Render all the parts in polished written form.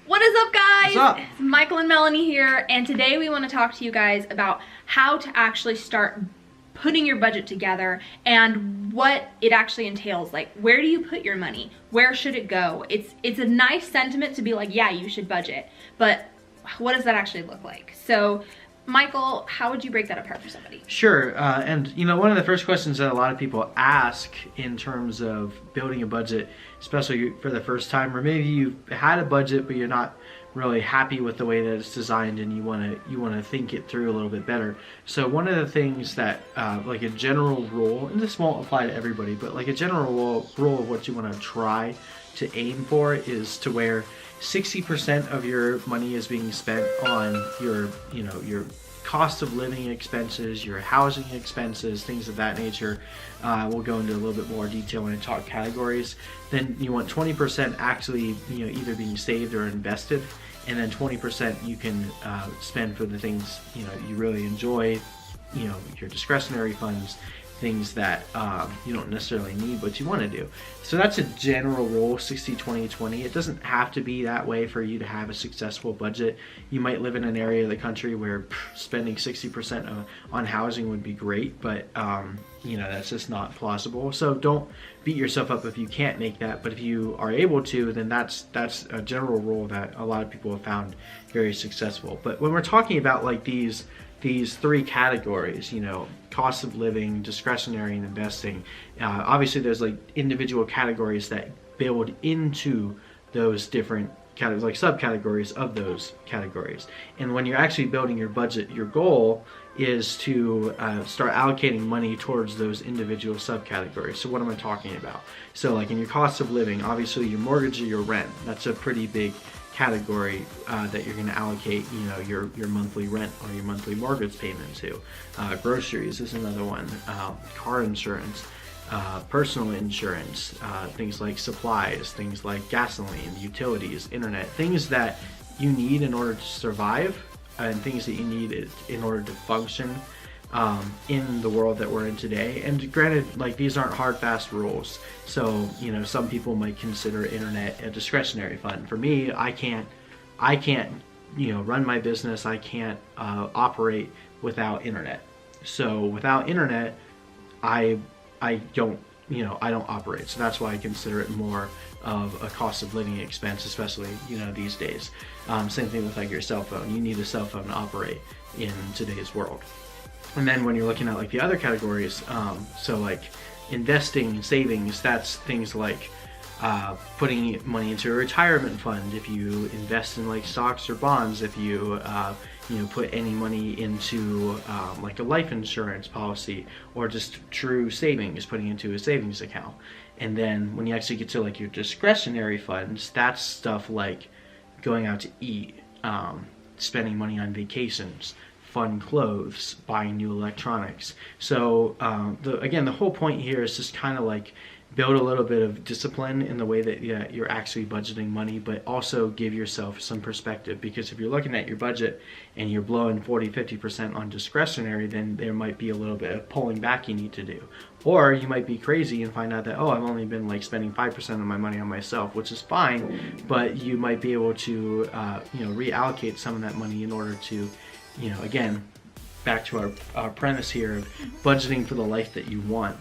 What is up, guys? What's up? It's Michael and Melanie here, and today we want to talk to you guys about how to actually start putting your budget together and what it actually entails. Like, where do you put your money? Where should it go? It's a nice sentiment to be like, yeah, you should budget, but what does that actually look like? So Michael, how would you break that apart for somebody? Sure, and you know, one of the first questions that a lot of people ask in terms of building a budget, especially for the first time, or maybe you've had a budget but you're not really happy with the way that it's designed and you want to think it through a little bit better. So one of the things that like a general rule, and this won't apply to everybody, but like a general rule of what you want to try to aim for is to where 60% of your money is being spent on your cost of living expenses, your housing expenses, things of that nature. We'll go into a little bit more detail when I talk categories. Then you want 20% actually, either being saved or invested, and then 20% you can spend for the things you really enjoy, your discretionary funds, things that you don't necessarily need but you want to do. So that's a general rule, 60-20-20. It doesn't have to be that way for you to have a successful budget. You might live in an area of the country where spending 60% on housing would be great, but that's just not plausible. So don't beat yourself up if you can't make that, but if you are able to, then that's a general rule that a lot of people have found very successful. But when we're talking about like these three categories, cost of living, discretionary, and investing, obviously there's like individual categories that build into those different categories, like subcategories of those categories. And when you're actually building your budget, your goal is to start allocating money towards those individual subcategories. So what am I talking about? So like in your cost of living, obviously your mortgage or your rent, that's a pretty big category that you're going to allocate your monthly rent or your monthly mortgage payment to. Groceries is another one, car insurance, personal insurance, things like supplies, things like gasoline, utilities, internet, things that you need in order to survive, and things that you need in order to function in the world that we're in today. And granted, like, these aren't hard fast rules, so some people might consider internet a discretionary fund. For me, I can't run my business, I can't operate without internet. So without internet, I don't operate. So that's why I consider it more of a cost of living expense, especially these days. Same thing with like your cell phone. You need a cell phone to operate in today's world. And then when you're looking at like the other categories, so like investing and savings, that's things like putting money into a retirement fund. If you invest in like stocks or bonds, if you put any money into like a life insurance policy, or just true savings, putting into a savings account. And then when you actually get to like your discretionary funds, that's stuff like going out to eat, spending money on vacations, fun clothes, buying new electronics. So the whole point here is just kind of like build a little bit of discipline in the way that you're actually budgeting money, but also give yourself some perspective. Because if you're looking at your budget and you're blowing 40-50% on discretionary, then there might be a little bit of pulling back you need to do. Or you might be crazy and find out that, I've only been like spending 5% of my money on myself, which is fine, but you might be able to reallocate some of that money in order to, again, back to our premise here of budgeting for the life that you want.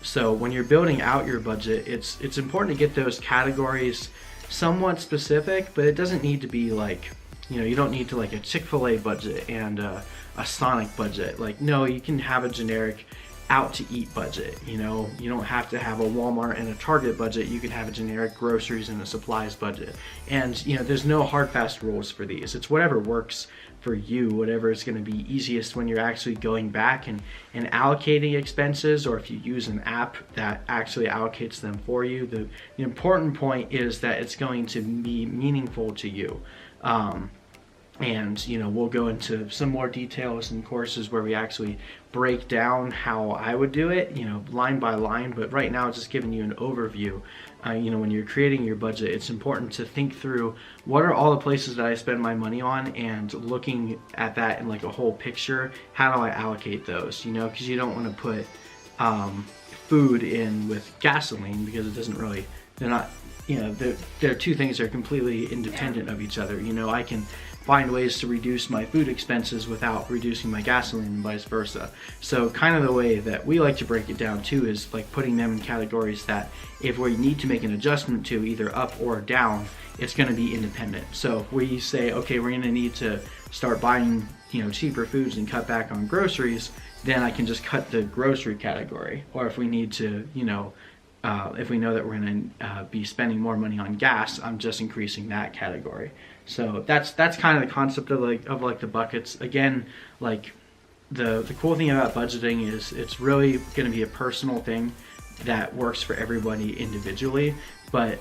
So when you're building out your budget, it's important to get those categories somewhat specific, but it doesn't need to be like, you don't need to like a Chick-fil-A budget and a Sonic budget. Like, no, you can have a generic out to eat budget. You don't have to have a Walmart and a Target budget. You can have a generic groceries and a supplies budget. And there's no hard fast rules for these. It's whatever works for you, whatever is going to be easiest when you're actually going back and allocating expenses, or if you use an app that actually allocates them for you. The important point is that it's going to be meaningful to you. And we'll go into some more details in courses where we actually break down how I would do it, line by line. But right now, just giving you an overview. When you're creating your budget, it's important to think through what are all the places that I spend my money on, and looking at that in like a whole picture. How do I allocate those? Because you don't want to put food in with gasoline, because it doesn't really, they're not you know, they're two things that are completely independent of each other. You know, I can find ways to reduce my food expenses without reducing my gasoline and vice versa. So kind of the way that we like to break it down too is like putting them in categories that if we need to make an adjustment to either up or down, it's going to be independent. So if we say, okay, we're going to need to start buying, you know, cheaper foods and cut back on groceries, then I can just cut the grocery category. Or if we need to, you know, if we know that we're going to be spending more money on gas, I'm just increasing that category. So that's kind of the concept of like the buckets. Again, like the cool thing about budgeting is it's really going to be a personal thing that works for everybody individually, but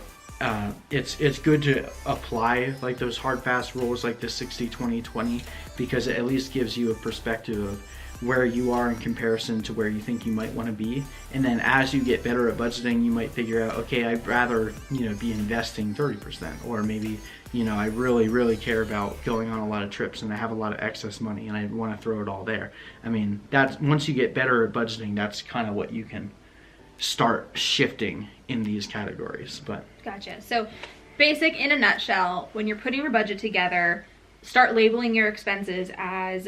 it's good to apply like those hard fast rules like the 60-20-20, because it at least gives you a perspective of where you are in comparison to where you think you might want to be. And then as you get better at budgeting, you might figure out, okay, I'd rather, you know, be investing 30%, or maybe, you know, I really care about going on a lot of trips and I have a lot of excess money and I want to throw it all there. I mean, that's, once you get better at budgeting, that's kind of what you can start shifting in these categories. But gotcha. So basic in a nutshell, when you're putting your budget together, start labeling your expenses as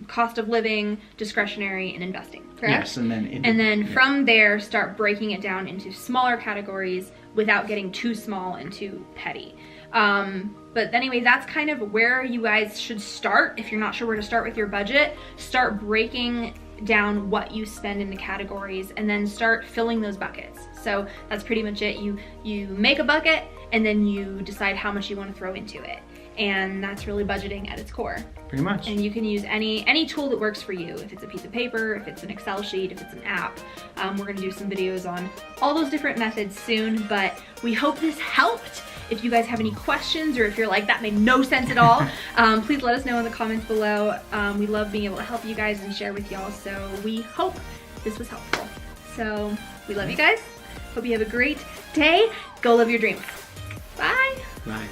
cost of living, discretionary, and investing, correct? Yes, and then from there, start breaking it down into smaller categories without getting too small and too petty. But anyway, that's kind of where you guys should start. If you're not sure where to start with your budget, start breaking down what you spend into categories and then start filling those buckets. So that's pretty much it. You make a bucket and then you decide how much you want to throw into it. And that's really budgeting at its core. Pretty much. And you can use any tool that works for you. If it's a piece of paper, if it's an Excel sheet, if it's an app. We're gonna do some videos on all those different methods soon, but we hope this helped. If you guys have any questions, or if you're like, that made no sense at all, please let us know in the comments below. We love being able to help you guys and share with y'all, so we hope this was helpful. So we love you guys. Hope you have a great day. Go live your dreams. Bye. Bye.